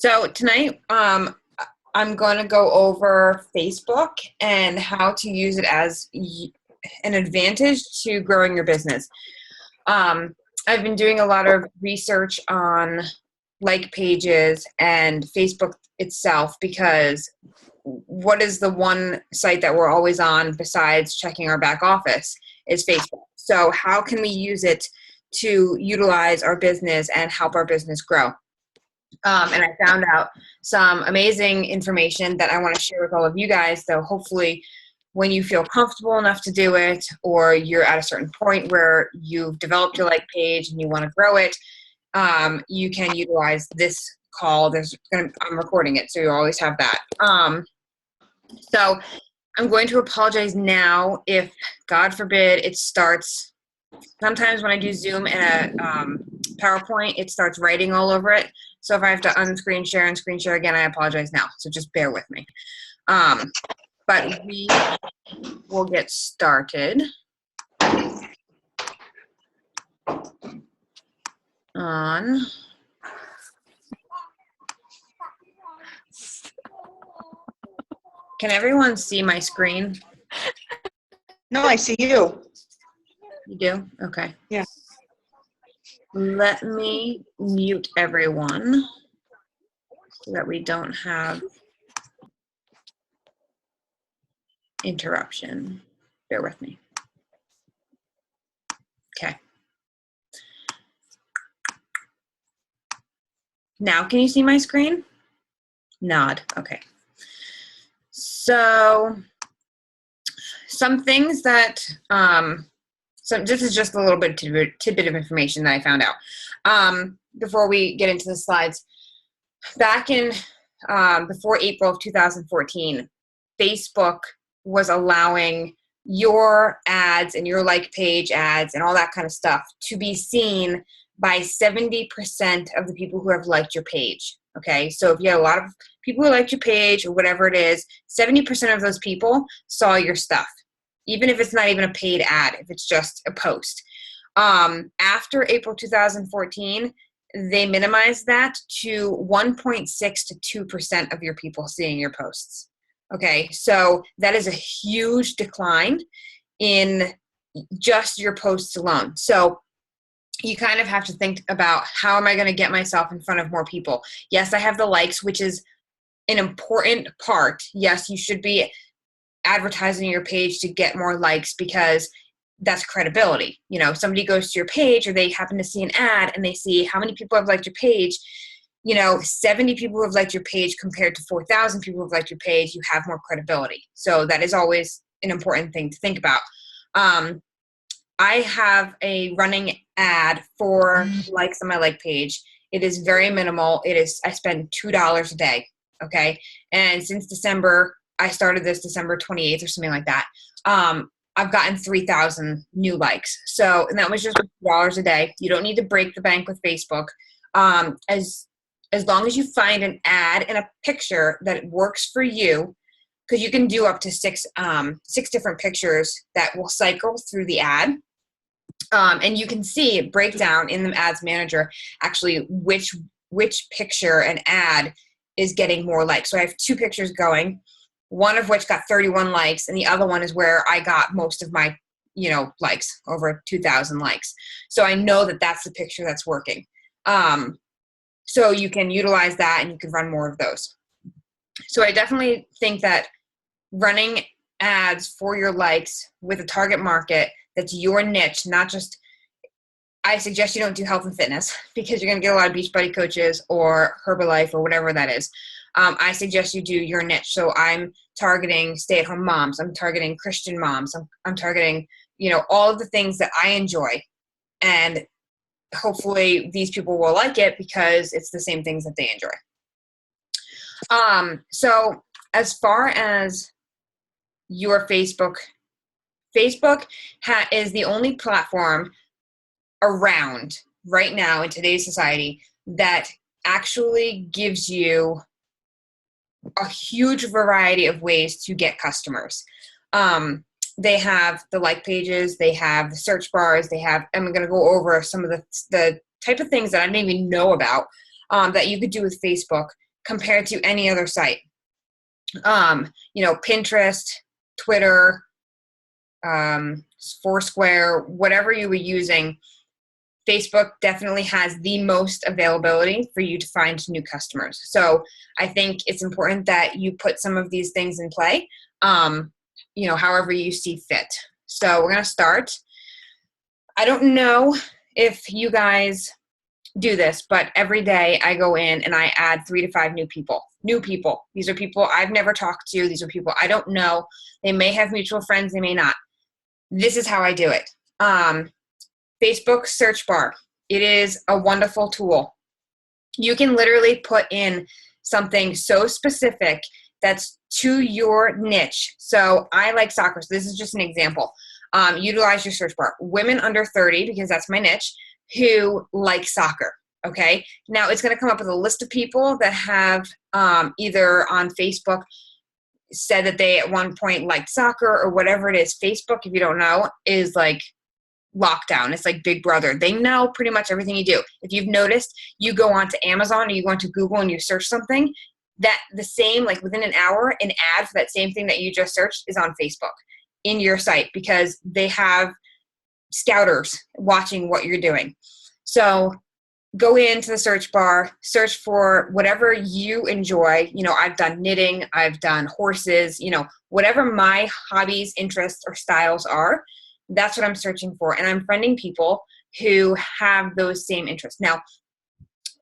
So tonight, I'm going to go over Facebook and how to use it as an advantage to growing your business. I've been doing a lot of research on like pages and Facebook itself because what is the one site that we're always on besides checking our back office is Facebook. So how can we use it to utilize our business and help our business grow? And I found out some amazing information that I want to share with all of you guys. So hopefully when you feel comfortable enough to do it, or you're at a certain point where you've developed your like page and you want to grow it, you can utilize this call. I'm recording it, so you always have that. So I'm going to apologize now if, God forbid, it starts. Sometimes when I do Zoom and a PowerPoint, it starts writing all over it. So if I have to unscreen share and screen share again, I apologize now. So just bear with me. But we will get started on. Can everyone see my screen? No, I see you. You do? Okay. Yeah. Let me mute everyone so that we don't have interruption. Bear with me. Okay. Now, can you see my screen? Nod. Okay. So, some things that, so this is just a little bit tidbit of information that I found out. Before we get into the slides, back in, before April of 2014, Facebook was allowing your ads and your like page ads and all that kind of stuff to be seen by 70% of the people who have liked your page. Okay, so if you had a lot of people who liked your page or whatever it is, 70% of those people saw your stuff, even if it's not even a paid ad, if it's just a post. After April 2014, they minimized that to 1.6 to 2% of your people seeing your posts. Okay, so that is a huge decline in just your posts alone. So you kind of have to think about, how am I going to get myself in front of more people? Yes, I have the likes, which is an important part. Yes, you should be advertising your page to get more likes because that's credibility. You know, somebody goes to your page or they happen to see an ad and they see how many people have liked your page. 70 people who have liked your page compared to 4,000 people who have liked your page, you have more credibility. So that is always an important thing to think about. I have a running ad for likes on my like page. It is very minimal. I spend $2 a day. Okay. And since December, I started this December 28th or something like that. I've gotten 3,000 new likes. So, and that was just $2 a day. You don't need to break the bank with Facebook. As long as you find an ad and a picture that works for you, because you can do up to six different pictures that will cycle through the ad. And you can see it break down in the ads manager actually which picture and ad is getting more likes. So I have two pictures going, one of which got 31 likes, and the other one is where I got most of my likes, over 2,000 likes. So I know that that's the picture that's working. So you can utilize that and you can run more of those. So I definitely think that running ads for your likes with a target market that's your niche, not just, I suggest you don't do health and fitness because you're going to get a lot of Beachbody coaches or Herbalife or whatever that is. I suggest you do your niche. So I'm targeting stay-at-home moms. I'm targeting Christian moms. I'm targeting, all of the things that I enjoy. And hopefully these people will like it because it's the same things that they enjoy. So as far as your Facebook is the only platform around right now in today's society that actually gives you a huge variety of ways to get customers. They have the like pages, they have the search bars, I'm going to go over some of the type of things that I didn't even know about that you could do with Facebook compared to any other site. Pinterest, Twitter, Foursquare, whatever you were using, Facebook definitely has the most availability for you to find new customers. So I think it's important that you put some of these things in play, however you see fit. So we're going to start. I don't know if you guys do this, but every day I go in and I add 3 to 5 new people. These are people I've never talked to. These are people I don't know. They may have mutual friends. They may not. This is how I do it. Facebook search bar. It is a wonderful tool. You can literally put in something so specific that's to your niche. So I like soccer. So this is just an example. Utilize your search bar. Women under 30, because that's my niche, who like soccer. Okay. Now it's going to come up with a list of people that have either on Facebook said that they at one point liked soccer or whatever it is. Facebook, if you don't know, is like lockdown. It's like Big Brother. They know pretty much everything you do. If you've noticed, you go onto Amazon or you go onto Google and you search something, that the same, like within an hour, an ad for that same thing that you just searched is on Facebook in your site, because they have scouters watching what you're doing. So go into the search bar, search for whatever you enjoy. I've done knitting, I've done horses, whatever my hobbies, interests, or styles are, that's what I'm searching for. And I'm friending people who have those same interests. Now,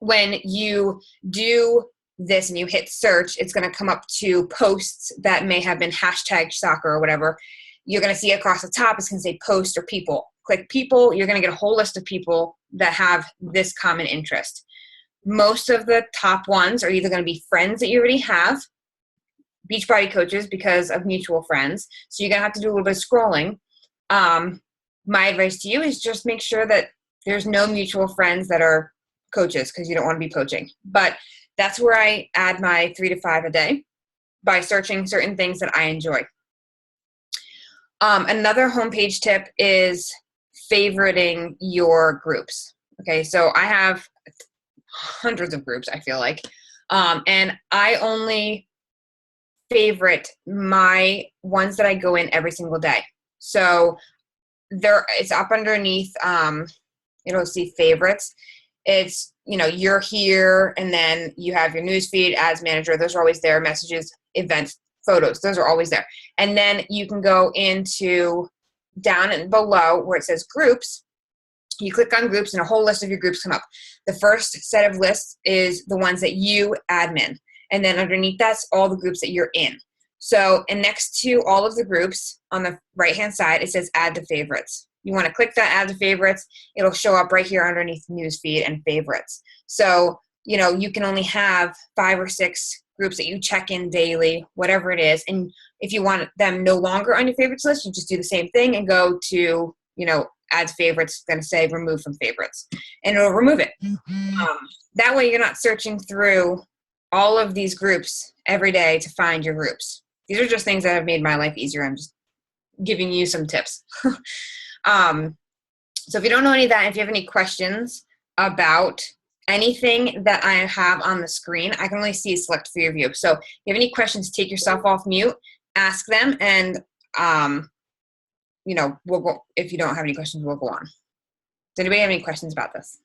when you do this and you hit search, it's going to come up to posts that may have been hashtag soccer or whatever. You're going to see across the top, it's going to say post or people. Click people, you're going to get a whole list of people that have this common interest. Most of the top ones are either going to be friends that you already have, Beachbody coaches because of mutual friends. So you're going to have to do a little bit of scrolling. My advice to you is just make sure that there's no mutual friends that are coaches, because you don't want to be poaching. But that's where I add my 3 to 5 a day, by searching certain things that I enjoy. Another homepage tip is favoriting your groups. Okay, so I have hundreds of groups, I feel like, and I only favorite my ones that I go in every single day. So it's up underneath, it'll see favorites. It's, you're here, and then you have your newsfeed, ads manager. Those are always there. Messages, events, photos. Those are always there. And then you can go into down and below where it says groups. You click on groups and a whole list of your groups come up. The first set of lists is the ones that you admin. And then underneath that's all the groups that you're in. So, and next to all of the groups on the right-hand side, it says add to favorites. You want to click that add to favorites. It'll show up right here underneath newsfeed and favorites. So, you can only have 5 or 6 groups that you check in daily, whatever it is. And if you want them no longer on your favorites list, you just do the same thing and go to, add to favorites. It's going to say remove from favorites, and it'll remove it. That way you're not searching through all of these groups every day to find your groups. These are just things that have made my life easier. I'm just giving you some tips. So if you don't know any of that, if you have any questions about anything that I have on the screen, I can only see select for your view. So if you have any questions, take yourself off mute, ask them, and we'll go. If you don't have any questions, we'll go on. Does anybody have any questions about this?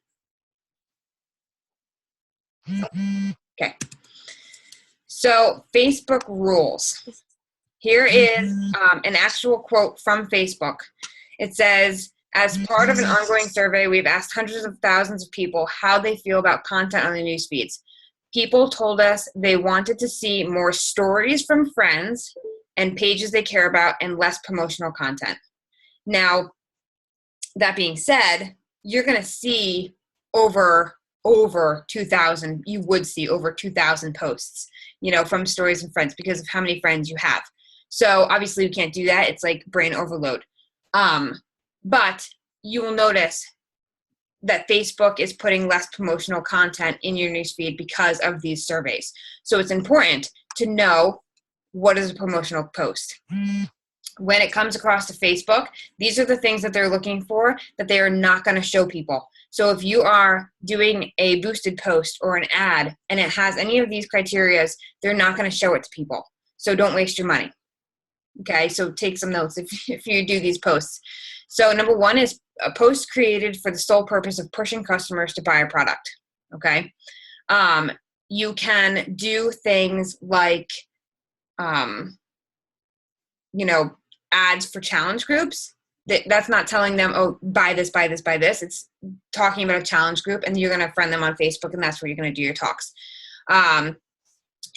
Okay. So Facebook rules. Here is an actual quote from Facebook. It says, as part of an ongoing survey, we've asked hundreds of thousands of people how they feel about content on the news feeds. People told us they wanted to see more stories from friends and pages they care about and less promotional content. Now, that being said, you're going to see over 2,000, you would see over 2,000 posts, from stories and friends because of how many friends you have. So obviously you can't do that. It's like brain overload. But you will notice that Facebook is putting less promotional content in your newsfeed because of these surveys. So it's important to know what is a promotional post. When it comes across to Facebook, these are the things that they're looking for that they are not going to show people. So if you are doing a boosted post or an ad and it has any of these criterias, they're not going to show it to people. So don't waste your money. Okay, so take some notes if you do these posts. So number one is a post created for the sole purpose of pushing customers to buy a product. Okay, you can do things like, ads for challenge groups. That's not telling them, oh, buy this, buy this, buy this. It's talking about a challenge group, and you're going to friend them on Facebook, and that's where you're going to do your talks.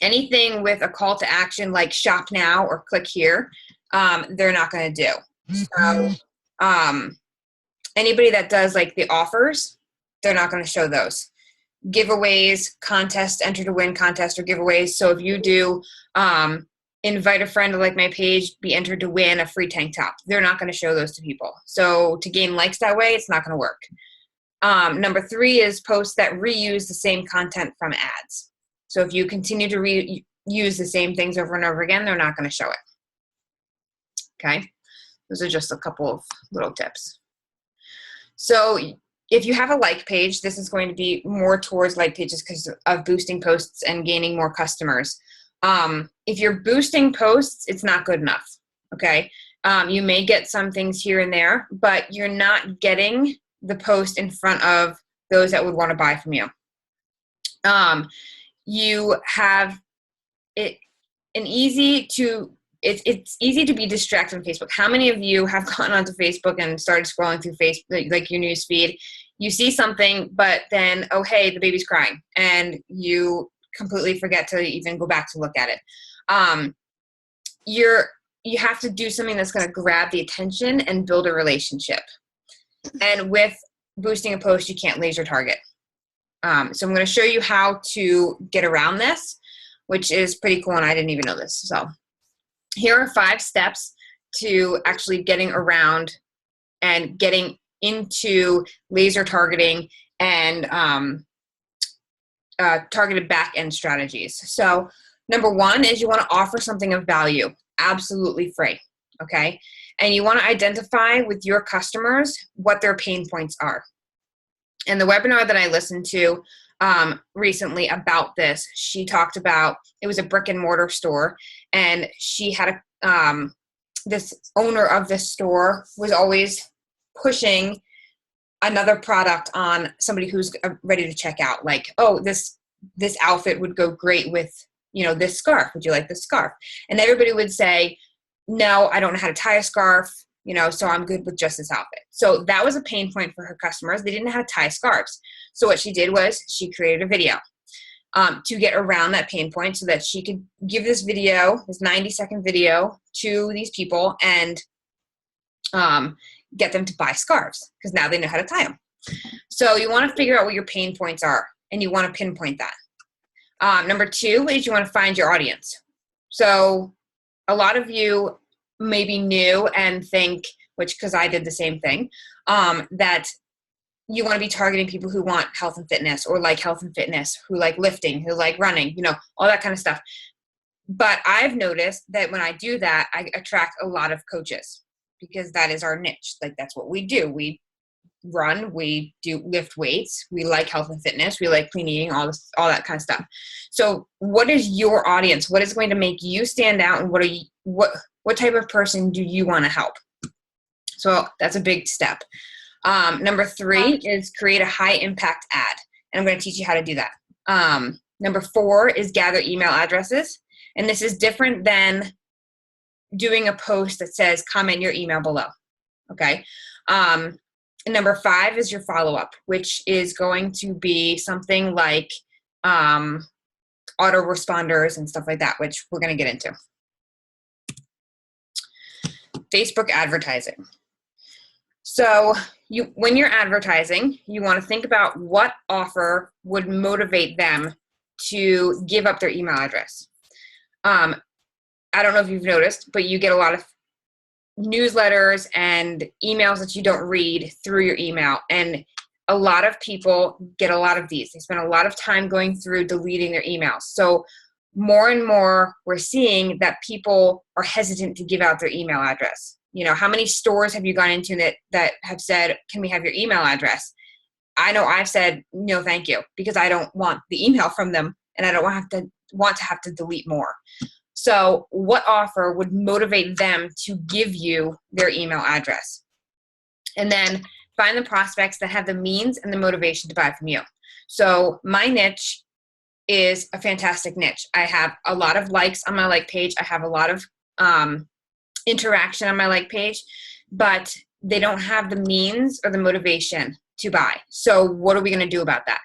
Anything with a call to action like shop now or click here, they're not going to do. So anybody that does like the offers, they're not going to show those. Giveaways, contests, enter to win contest or giveaways. So if you do invite a friend to like my page, be entered to win a free tank top, they're not going to show those to people. So to gain likes that way, it's not going to work. Number three is posts that reuse the same content from ads. So if you continue to reuse the same things over and over again, they're not going to show it. Okay, those are just a couple of little tips. So if you have a like page, this is going to be more towards like pages because of boosting posts and gaining more customers. If you're boosting posts, it's not good enough. Okay, you may get some things here and there, but you're not getting the post in front of those that would want to buy from you. You have it it's easy to be distracted on Facebook. How many of you have gone onto Facebook and started scrolling through Facebook, like your news feed? You see something, but then, oh, hey, the baby's crying, and you completely forget to even go back to look at it. You have to do something that's going to grab the attention and build a relationship. And with boosting a post, you can't laser target. So I'm going to show you how to get around this, which is pretty cool, and I didn't even know this. So here are 5 steps to actually getting around and getting into laser targeting and targeted back-end strategies. So number 1 is you want to offer something of value, absolutely free, okay? And you want to identify with your customers what their pain points are. And the webinar that I listened to recently about this, she talked about, it was a brick and mortar store, and she had this owner of this store was always pushing another product on somebody who's ready to check out. Like, oh, this outfit would go great with, this scarf. Would you like this scarf? And everybody would say, no, I don't know how to tie a scarf, so I'm good with just this outfit. So that was a pain point for her customers. They didn't know how to tie scarves. So what she did was she created a video to get around that pain point so that she could give this video, this 90-second video, to these people and get them to buy scarves because now they know how to tie them. So you want to figure out what your pain points are, and you want to pinpoint that. Number 2 is you want to find your audience. So a lot of you may be new and think, because I did the same thing, that you want to be targeting people who want health and fitness, or like health and fitness, who like lifting, who like running, all that kind of stuff. But I've noticed that when I do that, I attract a lot of coaches because that is our niche. Like, that's what we do. We run, we do lift weights, we like health and fitness, we like clean eating, all that kind of stuff. So what is your audience? What is going to make you stand out, and what type of person do you want to help? So that's a big step. Number 3 is create a high impact ad. And I'm going to teach you how to do that. Number 4 is gather email addresses. And this is different than doing a post that says comment your email below. Okay. And number 5 is your follow-up, which is going to be something like autoresponders and stuff like that, which we're going to get into. Facebook advertising. So when you're advertising, you want to think about what offer would motivate them to give up their email address. I don't know if you've noticed, but you get a lot of newsletters and emails that you don't read through your email. And a lot of people get a lot of these. They spend a lot of time going through deleting their emails. So more and more we're seeing that people are hesitant to give out their email address. How many stores have you gone into that have said, can we have your email address? I know I've said no thank you because I don't want the email from them and I don't want to have to delete more. So what offer would motivate them to give you their email address? And then find the prospects that have the means and the motivation to buy from you. So my niche is a fantastic niche. I have a lot of likes on my like page. I have a lot of interaction on my like page, but they don't have the means or the motivation to buy. So what are we going to do about that?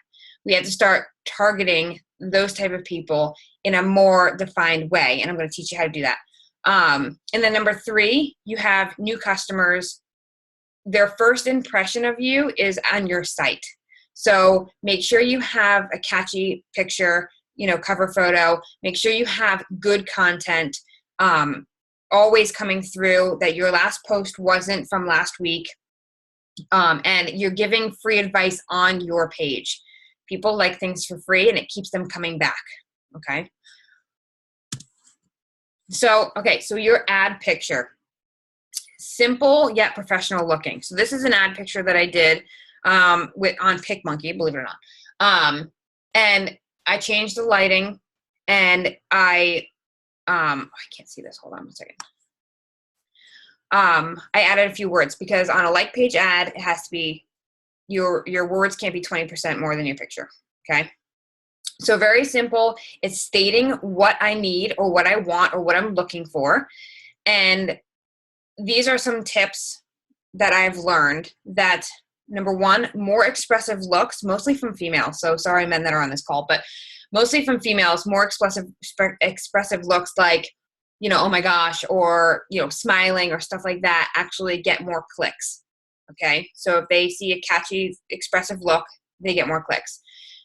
We have to start targeting those type of people in a more defined way. And I'm going to teach you how to do that. And then number 3, you have new customers. Their first impression of you is on your site. So make sure you have a catchy picture, cover photo. Make sure you have good content, always coming through, that your last post wasn't from last week. And you're giving free advice on your page. People like things for free and it keeps them coming back. Okay. So your ad picture, simple yet professional looking. So this is an ad picture that I did on PicMonkey, believe it or not. And I changed the lighting and I can't see this. Hold on 1 second. I added a few words because on a like page ad, it has to be, your words can't be 20% more than your picture. Okay. So very simple. It's stating what I need or what I want or what I'm looking for. And these are some tips that I've learned that, number 1, more expressive looks, mostly from females. So sorry, men that are on this call, but mostly from females, more expressive looks like, oh my gosh, or, smiling or stuff like that actually get more clicks. Okay. So if they see a catchy, expressive look, they get more clicks.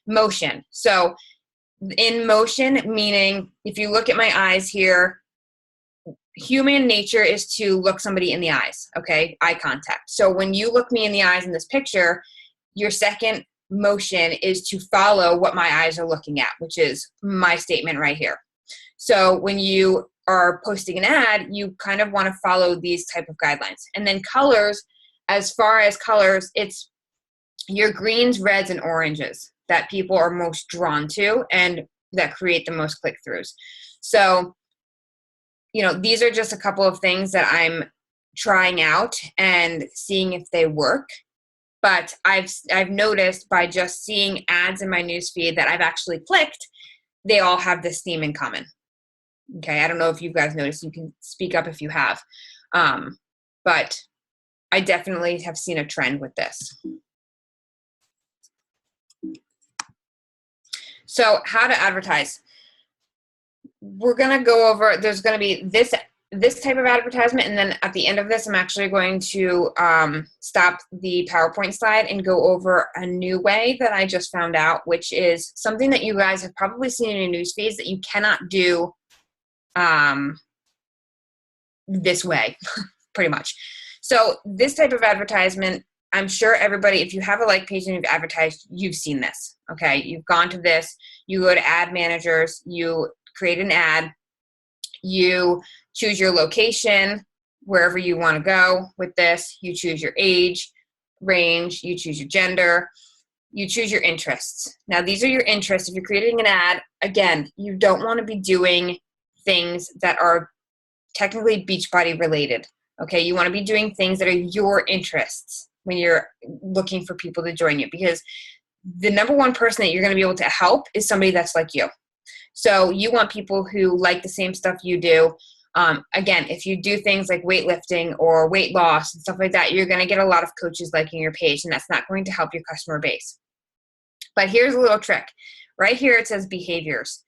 Motion. So in motion, meaning if you look at my eyes here, human nature is to look somebody in the eyes. Okay. Eye contact. So when you look me in the eyes in this picture, your second motion is to follow what my eyes are looking at, which is my statement right here. So when you are posting an ad, you kind of want to follow these type of guidelines. And then colors, as far as colors, it's your greens, reds, and oranges that people are most drawn to and that create the most click-throughs. So, these are just a couple of things that I'm trying out and seeing if they work. But I've noticed by just seeing ads in my newsfeed that I've actually clicked, they all have this theme in common. Okay, I don't know if you guys noticed. You can speak up if you have. But I definitely have seen a trend with this. So how to advertise. We're going to go over, there's going to be this type of advertisement, and then at the end of this, I'm actually going to stop the PowerPoint slide and go over a new way that I just found out, which is something that you guys have probably seen in your news feeds that you cannot do this way, pretty much. So this type of advertisement, I'm sure everybody, if you have a like page and you've advertised, you've seen this. Okay, you've gone to this, you go to ad managers, you create an ad, you choose your location, wherever you want to go with this, you choose your age, range, you choose your gender, you choose your interests. Now these are your interests. If you're creating an ad, again, you don't want to be doing things that are technically Beachbody related. Okay, you want to be doing things that are your interests when you're looking for people to join you, because the number one person that you're going to be able to help is somebody that's like you. So you want people who like the same stuff you do. Again, if you do things like weightlifting or weight loss and stuff like that, you're going to get a lot of coaches liking your page, and that's not going to help your customer base. But here's a little trick. Right here it says behaviors.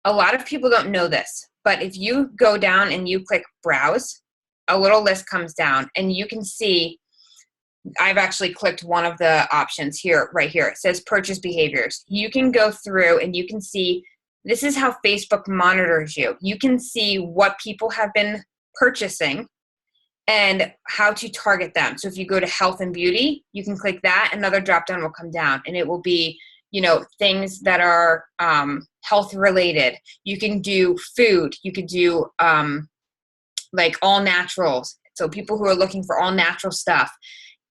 A lot of people don't know this, but if you go down and you click browse, a little list comes down, and you can see I've actually clicked one of the options here, right here. It says purchase behaviors. You can go through and you can see this is how Facebook monitors you. You can see what people have been purchasing and how to target them. So if you go to health and beauty, you can click that. Another drop down will come down, and it will be, things that are health related. You can do food. You could do like all naturals. So people who are looking for all natural stuff.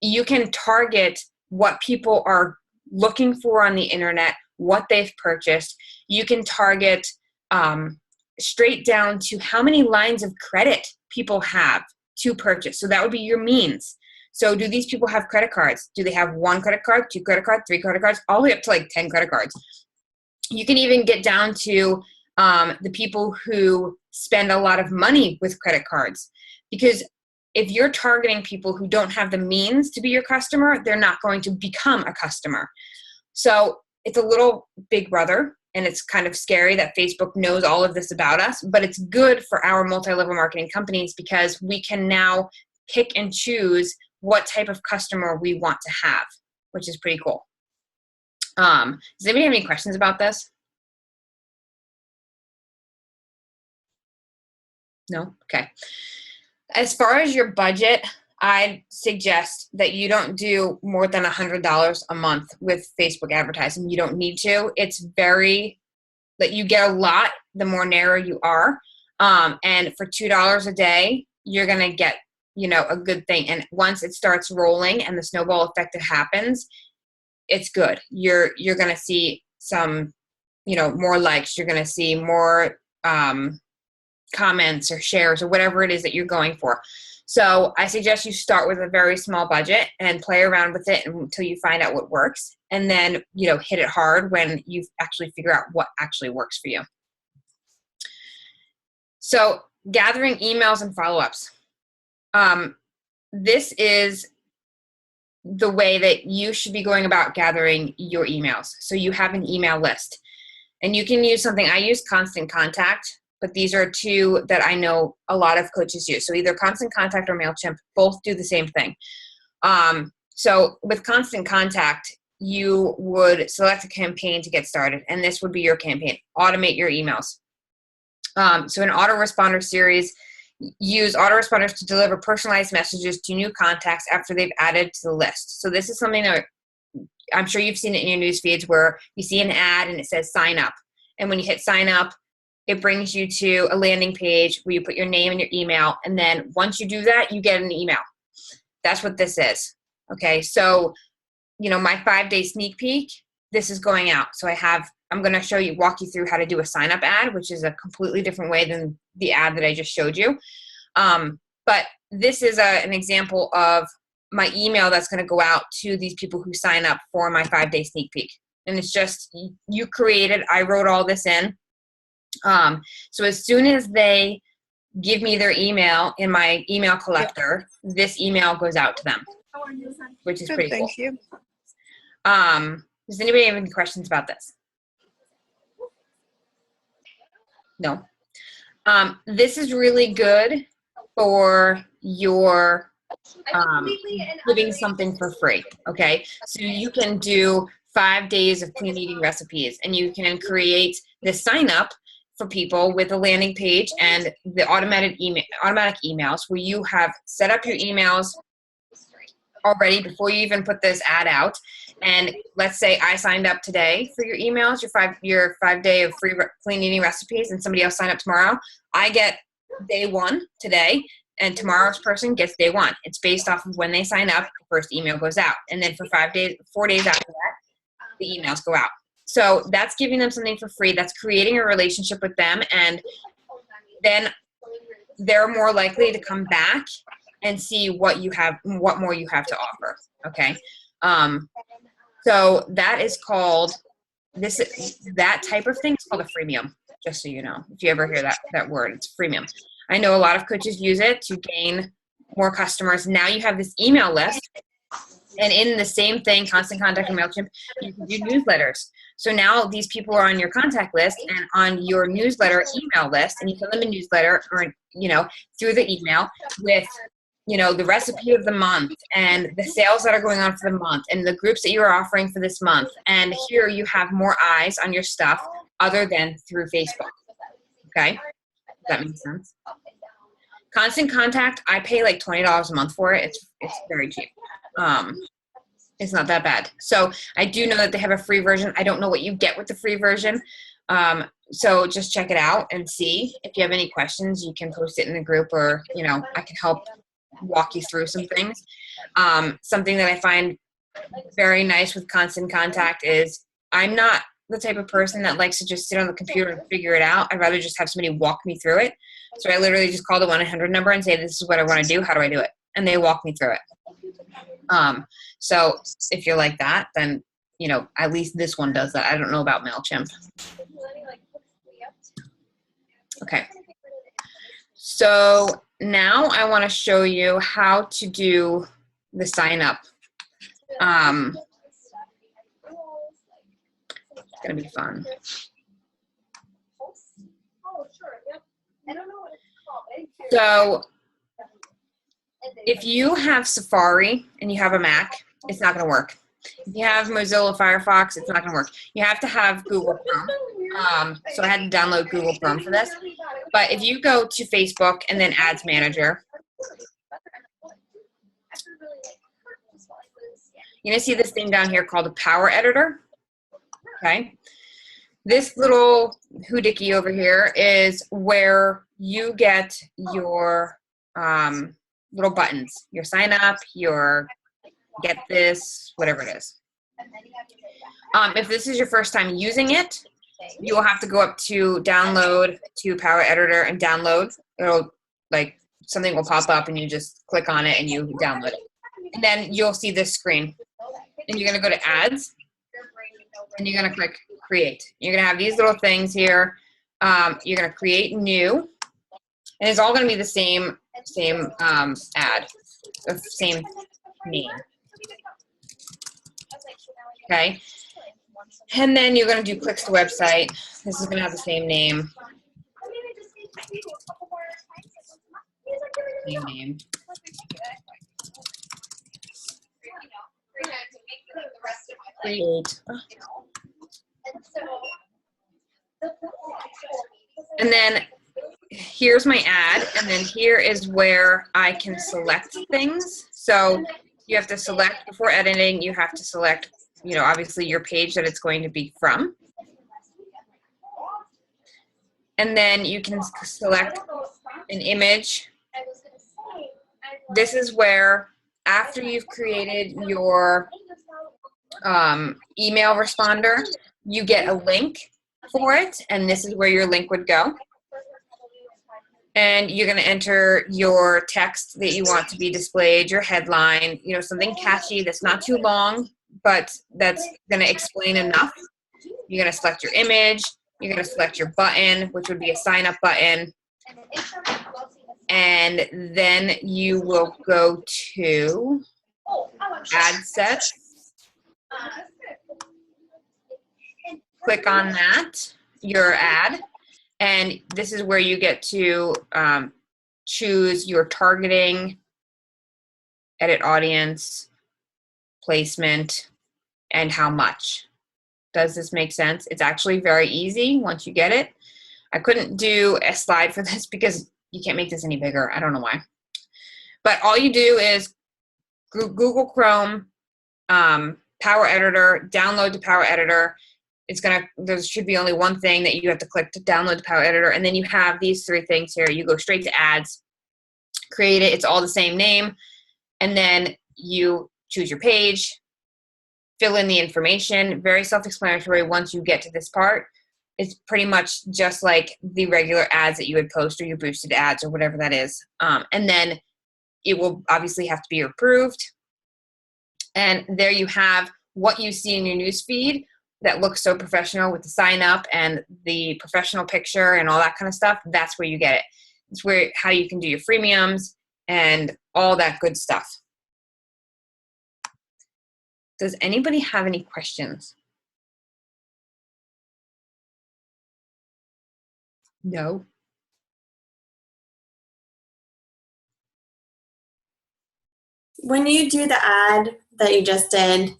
You can target what people are looking for on the internet, what they've purchased. You can target straight down to how many lines of credit people have to purchase. So that would be your means. So do these people have credit cards? Do they have 1 credit card, 2 credit cards, 3 credit cards, all the way up to like 10 credit cards? You can even get down to the people who spend a lot of money with credit cards. Because if you're targeting people who don't have the means to be your customer, they're not going to become a customer. So it's a little big brother, and it's kind of scary that Facebook knows all of this about us, but it's good for our multi-level marketing companies because we can now pick and choose what type of customer we want to have, which is pretty cool. Does anybody have any questions about this? No? Okay. As far as your budget, I'd suggest that you don't do more than $100 a month with Facebook advertising. You don't need to. It's very, that you get a lot the more narrow you are. And for $2 a day, you're going to get, a good thing. And once it starts rolling and the snowball effect happens, it's good. You're going to see some, more likes. You're going to see more comments or shares or whatever it is that you're going for. So I suggest you start with a very small budget and play around with it until you find out what works. And then, hit it hard when you actually figure out what actually works for you. So gathering emails and follow-ups. This is the way that you should be going about gathering your emails. So you have an email list. And you can use something, I use Constant Contact, but these are 2 that I know a lot of coaches use. So either Constant Contact or MailChimp, both do the same thing. So with Constant Contact, you would select a campaign to get started, and this would be your campaign. Automate your emails. So an autoresponder series, use autoresponders to deliver personalized messages to new contacts after they've added to the list. So this is something that I'm sure you've seen it in your news feeds where you see an ad and it says sign up. And when you hit sign up, it brings you to a landing page where you put your name and your email. And then once you do that, you get an email. That's what this is. Okay. So, my 5-day sneak peek, this is going out. So I'm going to walk you through how to do a sign up ad, which is a completely different way than the ad that I just showed you. But this is an example of my email that's going to go out to these people who sign up for my 5-day sneak peek. And it's just, you created, I wrote all this in. So as soon as they give me their email in my email collector, this email goes out to them, which is pretty cool. Thank you. Does anybody have any questions about this? No. This is really good for your giving something for free. Okay, so you can do 5 days of clean eating recipes, and you can create the sign up for people with a landing page and the automatic emails where you have set up your emails already before you even put this ad out. And let's say I signed up today for your emails, your 5 day of free clean eating recipes, and somebody else signed up tomorrow. I get day 1 today, and tomorrow's person gets day 1. It's based off of when they sign up, the first email goes out. And then for 4 days after that, the emails go out. So that's giving them something for free. That's creating a relationship with them. And then they're more likely to come back and see what more you have to offer. Okay. So that is called, that type of thing is called a freemium, just so you know, if you ever hear that word, it's freemium. I know a lot of coaches use it to gain more customers. Now you have this email list, and in the same thing, Constant Contact and MailChimp, you can do newsletters. So now these people are on your contact list and on your newsletter email list, and you send them a newsletter or, through the email with, the recipe of the month and the sales that are going on for the month and the groups that you're offering for this month. And here you have more eyes on your stuff other than through Facebook. Okay? Does that make sense? Constant Contact, I pay like $20 a month for it. It's very cheap. It's not that bad. So I do know that they have a free version. I don't know what you get with the free version. So just check it out and see. If you have any questions, you can post it in the group, or, I can help walk you through some things. Something that I find very nice with Constant Contact is I'm not the type of person that likes to just sit on the computer and figure it out. I'd rather just have somebody walk me through it. So I literally just call the 1-800 number and say, this is what I want to do. How do I do it? And they walk me through it. So if you're like that, then, you know, at least this one does that. I don't know about MailChimp. Okay. So now I want to show you how to do the sign up. It's going to be fun. So if you have Safari and you have a Mac, it's not going to work. If you have Mozilla Firefox, it's not going to work. You have to have Google Chrome. So I had to download Google Chrome for this. But if you go to Facebook and then Ads Manager, you're going to see this thing down here called a Power Editor. Okay. This little hoodookie over here is where you get your little buttons, your sign up, your get this, whatever it is. If this is your first time using it, you will have to go up to download to Power Editor and download. It'll like something will pop up and you just click on it and you download it. And then you'll see this screen. And you're going to go to ads and you're going to click create. You're going to have these little things here. You're going to create new, and it's all going to be the same ad, the same name. Okay. And then you're going to do clicks to website. This is going to have the same name. Same name. Create. And then here's my ad, and then here is where I can select things. So you have to select before editing. You have to select, you know, obviously your page that it's going to be from. And then you can select an image. This is where after you've created your email responder, you get a link for it, and this is where your link would go. And you're going to enter your text that you want to be displayed, your headline, you know, something catchy that's not too long, but that's going to explain enough. You're going to select your image. You're going to select your button, which would be a sign up button. And then you will go to ad sets. Click on that, your ad, and this is where you get to choose your targeting, edit audience, placement, and how much. Does this make sense? It's actually very easy once you get it. I couldn't do a slide for this because you can't make this any bigger. I don't know why. But all you do is Google Chrome, Power Editor, download to Power Editor. There should be only one thing that you have to click to download the Power Editor, and then you have these three things here. You go straight to ads, create it, it's all the same name, and then you choose your page, fill in the information, very self-explanatory once you get to this part. It's pretty much just like the regular ads that you would post or your boosted ads or whatever that is. And then it will obviously have to be approved. And there you have what you see in your newsfeed that looks so professional with the sign up and the professional picture and all that kind of stuff. That's where you get it. It's where how you can do your freemiums and all that good stuff. Does anybody have any questions? No. When you do the ad that you just did,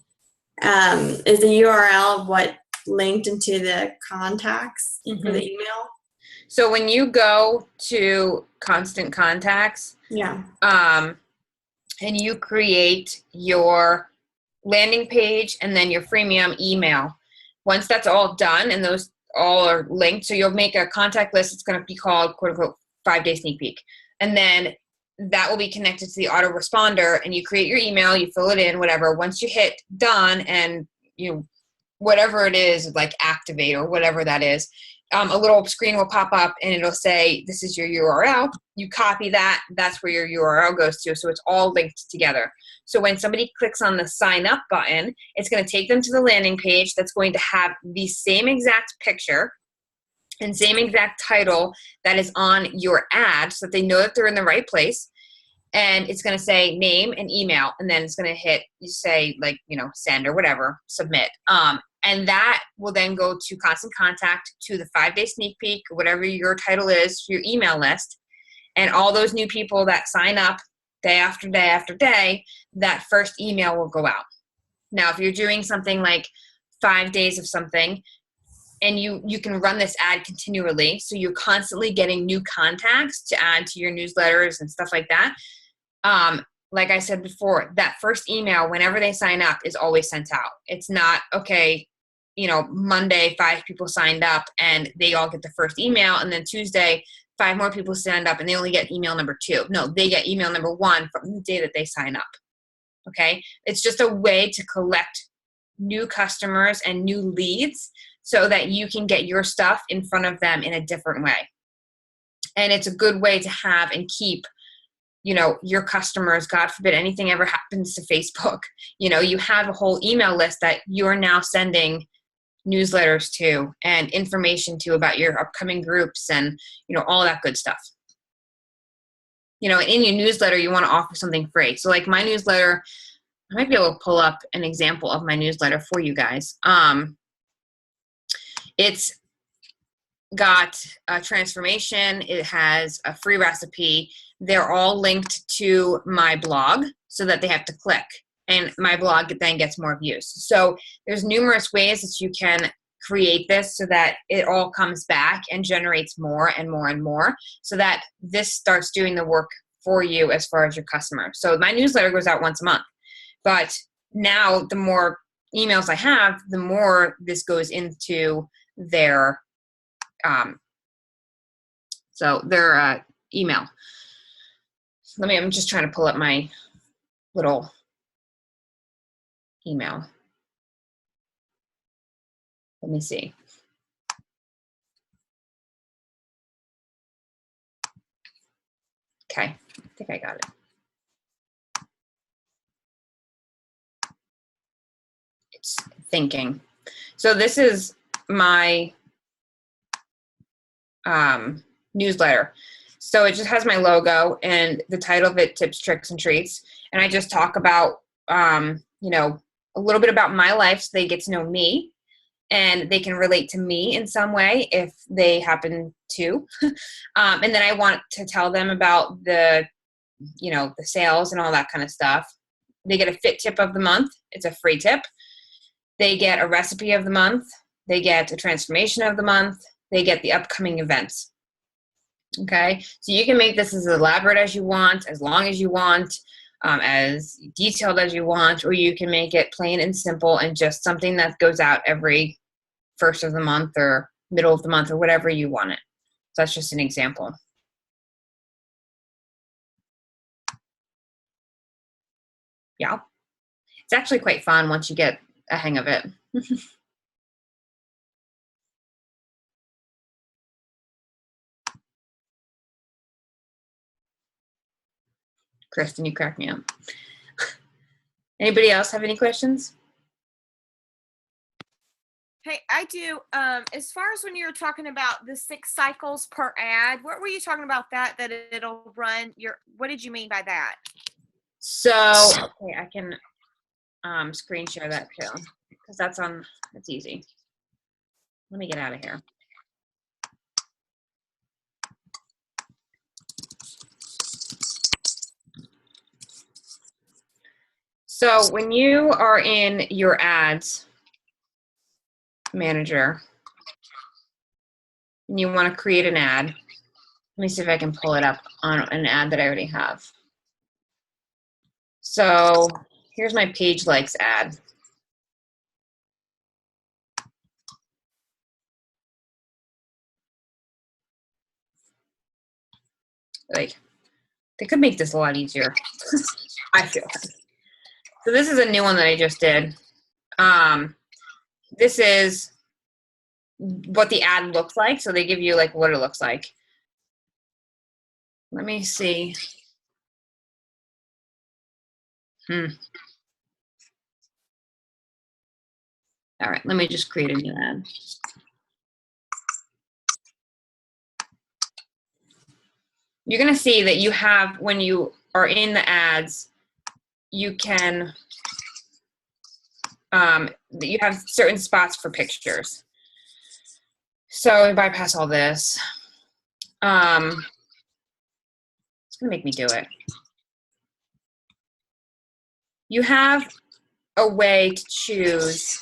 is the URL of what linked into the contacts for the email? So when you go to Constant Contacts, Yeah. and you create your landing page and then your freemium email, once that's all done and those all are linked, so you'll make a contact list. It's going to be called, quote unquote, 5-day sneak peek. And then that will be connected to the autoresponder, and you create your email, you fill it in, whatever. Once you hit done and you whatever it is, like activate or whatever that is, a little screen will pop up and it'll say, this is your URL. You copy that, that's where your URL goes to. So it's all linked together. So when somebody clicks on the sign up button, it's going to take them to the landing page that's going to have the same exact picture and same exact title that is on your ad, so that they know that they're in the right place. And it's going to say name and email, and then it's going to hit, you say, like, you know, send or whatever, submit. And that will then go to Constant Contact, to the 5-day sneak peek, or whatever your title is, your email list. And all those new people that sign up day after day after day, that first email will go out. Now, if you're doing something like 5 days of something, and you can run this ad continually, so you're constantly getting new contacts to add to your newsletters and stuff like that. Like I said before, that first email, whenever they sign up, is always sent out. It's not, okay, you know, Monday, 5 people signed up and they all get the first email, and then Tuesday, 5 more people signed up and they only get email number 2. No, they get email number 1 from the day that they sign up. Okay? It's just a way to collect new customers and new leads so that you can get your stuff in front of them in a different way. And it's a good way to have and keep, you know, your customers. God forbid anything ever happens to Facebook. You know, you have a whole email list that you're now sending newsletters to and information to about your upcoming groups and, you know, all that good stuff. You know, in your newsletter, you want to offer something free. So like my newsletter, I might be able to pull up an example of my newsletter for you guys. It's got a transformation. It has a free recipe. They're all linked to my blog so that they have to click, and my blog then gets more views. So there's numerous ways that you can create this so that it all comes back and generates more and more and more, so that this starts doing the work for you as far as your customer. So my newsletter goes out once a month, but now the more emails I have, the more this goes into their email. I'm just trying to pull up my little email. Let me see. Okay, I think I got it. It's thinking. So this is my newsletter. So it just has my logo and the title of it, Tips, Tricks, and Treats. And I just talk about, you know, a little bit about my life so they get to know me and they can relate to me in some way if they happen to. And then I want to tell them about the, you know, the sales and all that kind of stuff. They get a fit tip of the month. It's a free tip. They get a recipe of the month. They get a transformation of the month. They get the upcoming events. Okay, so you can make this as elaborate as you want, as long as you want, as detailed as you want, or you can make it plain and simple and just something that goes out every first of the month or middle of the month or whatever you want it. So that's just an example. Yeah, it's actually quite fun once you get a hang of it. Kristen, you crack me up. Anybody else have any questions? Hey, I do. As far as when you were talking about the 6 cycles per ad, what were you talking about that it'll run what did you mean by that? So, okay, I can screen share that too, because that's easy. Let me get out of here. So when you are in your ads manager and you want to create an ad, let me see if I can pull it up on an ad that I already have. So here's my page likes ad. Like They could make this a lot easier. I feel like. So this is a new one that I just did. This is what the ad looks like. So they give you like what it looks like. Let me see. All right, let me just create a new ad. You're gonna see that you have, when you are in the ads, you can, you have certain spots for pictures. So we bypass all this. It's gonna make me do it. You have a way to choose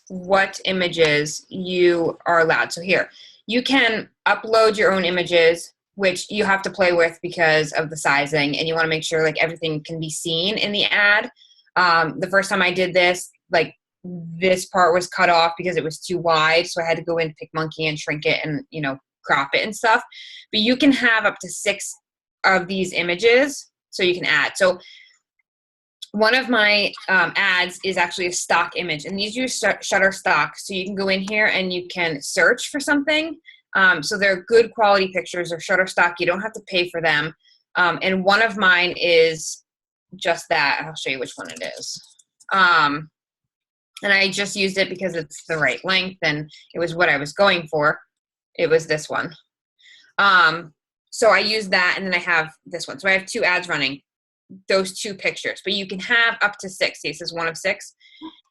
what images you are allowed. So here, you can upload your own images, which you have to play with because of the sizing, and you want to make sure like everything can be seen in the ad. The first time I did this, like this part was cut off because it was too wide, so I had to go in PicMonkey and shrink it and, you know, crop it and stuff. But you can have up to 6 of these images, so you can add. So one of my ads is actually a stock image, and these use Shutterstock, so you can go in here and you can search for something. So they're good quality pictures or Shutterstock. You don't have to pay for them. And one of mine is just that. I'll show you which one it is. And I just used it because it's the right length and it was what I was going for. It was this one. So I used that, and then I have this one. So I have 2 ads running, those 2 pictures, but you can have up to 6. This is 1 of 6.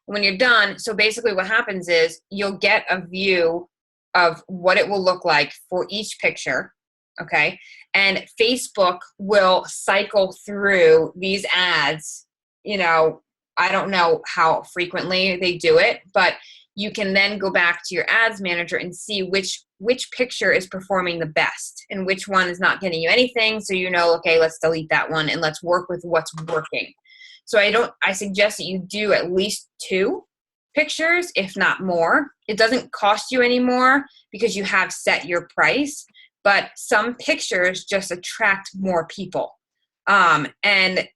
When you're done, so basically what happens is you'll get a view of what it will look like for each picture, okay? And Facebook will cycle through these ads. You know, I don't know how frequently they do it, but you can then go back to your ads manager and see which picture is performing the best and which one is not getting you anything. So you know, okay, let's delete that one and let's work with what's working. So I suggest that you do at least 2 pictures, if not more. It doesn't cost you any more because you have set your price, but some pictures just attract more people. And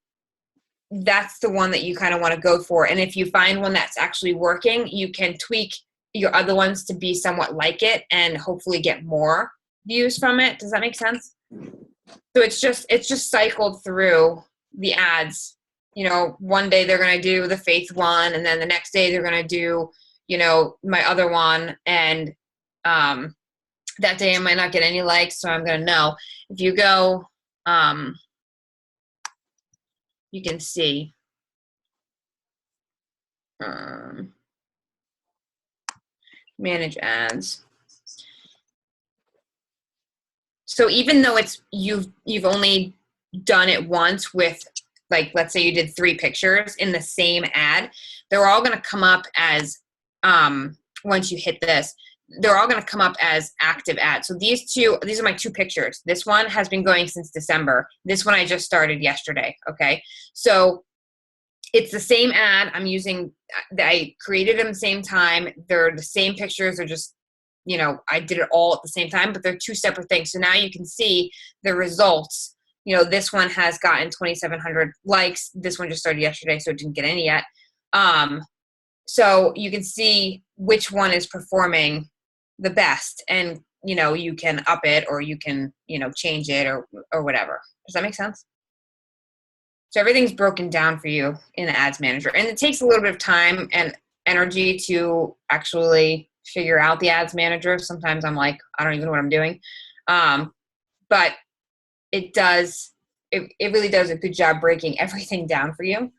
that's the one that you kind of want to go for. And if you find one that's actually working, you can tweak your other ones to be somewhat like it and hopefully get more views from it. Does that make sense? So it's just cycled through the ads. You know, one day they're going to do the faith one, and then the next day they're going to do, you know, my other one. And that day I might not get any likes, so I'm going to know. If you go, you can see. Manage ads. So even though it's you've only done it once with, like, let's say you did 3 pictures in the same ad, they're all going to come up as once you hit this, they're all going to come up as active ads. So these are my 2 pictures. This one has been going since December. This one I just started yesterday. Okay, so it's the same ad. I created them at the same time. They're the same pictures. They're just, you know, I did it all at the same time, but they're 2 separate things. So now you can see the results. You know, this one has gotten 2,700 likes. This one just started yesterday, so it didn't get any yet. So you can see which one is performing the best, and, you know, you can up it or you can, you know, change it or whatever. Does that make sense? So everything's broken down for you in the ads manager, and it takes a little bit of time and energy to actually figure out the ads manager. Sometimes I'm like, I don't even know what I'm doing. But it really does a good job breaking everything down for you.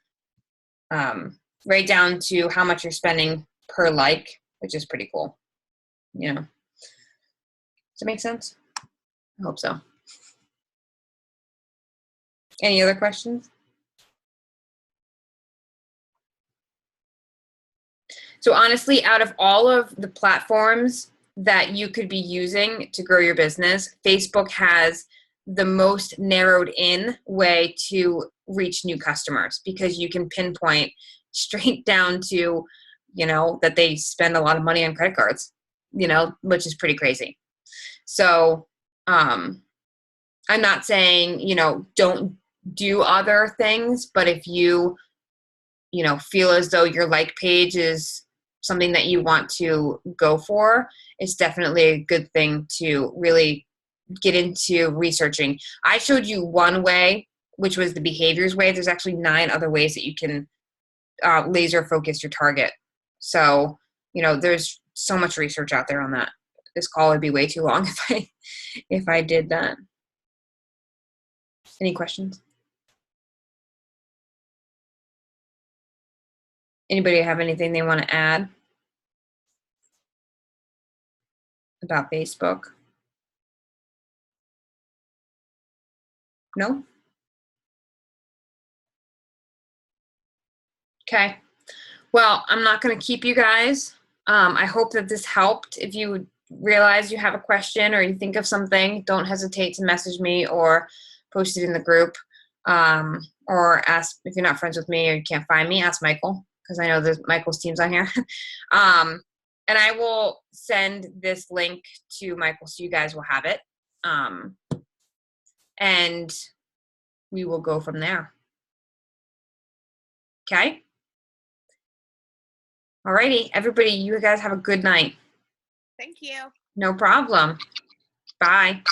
Right down to how much you're spending per like, which is pretty cool. You know, does it make sense? I hope so. Any other questions? So honestly, out of all of the platforms that you could be using to grow your business, Facebook has the most narrowed in way to reach new customers, because you can pinpoint straight down to, you know, that they spend a lot of money on credit cards, you know, which is pretty crazy. So I'm not saying, don't do other things, but if you feel as though your like page is something that you want to go for, it's definitely a good thing to really get into researching. I showed you one way, which was the behaviors way. There's actually 9 other ways that you can laser focus your target. So, there's so much research out there on that. This call would be way too long if I did that. Any questions? Anybody have anything they want to add about Facebook? No? Okay. Well, I'm not going to keep you guys. I hope that this helped. If you realize you have a question or you think of something, don't hesitate to message me or post it in the group. Or ask, if you're not friends with me or you can't find me, ask Michael, because I know there's Michael's team's on here. And I will send this link to Michael so you guys will have it. And we will go from there. Okay? Alrighty, everybody, you guys have a good night. Thank you. No problem. Bye.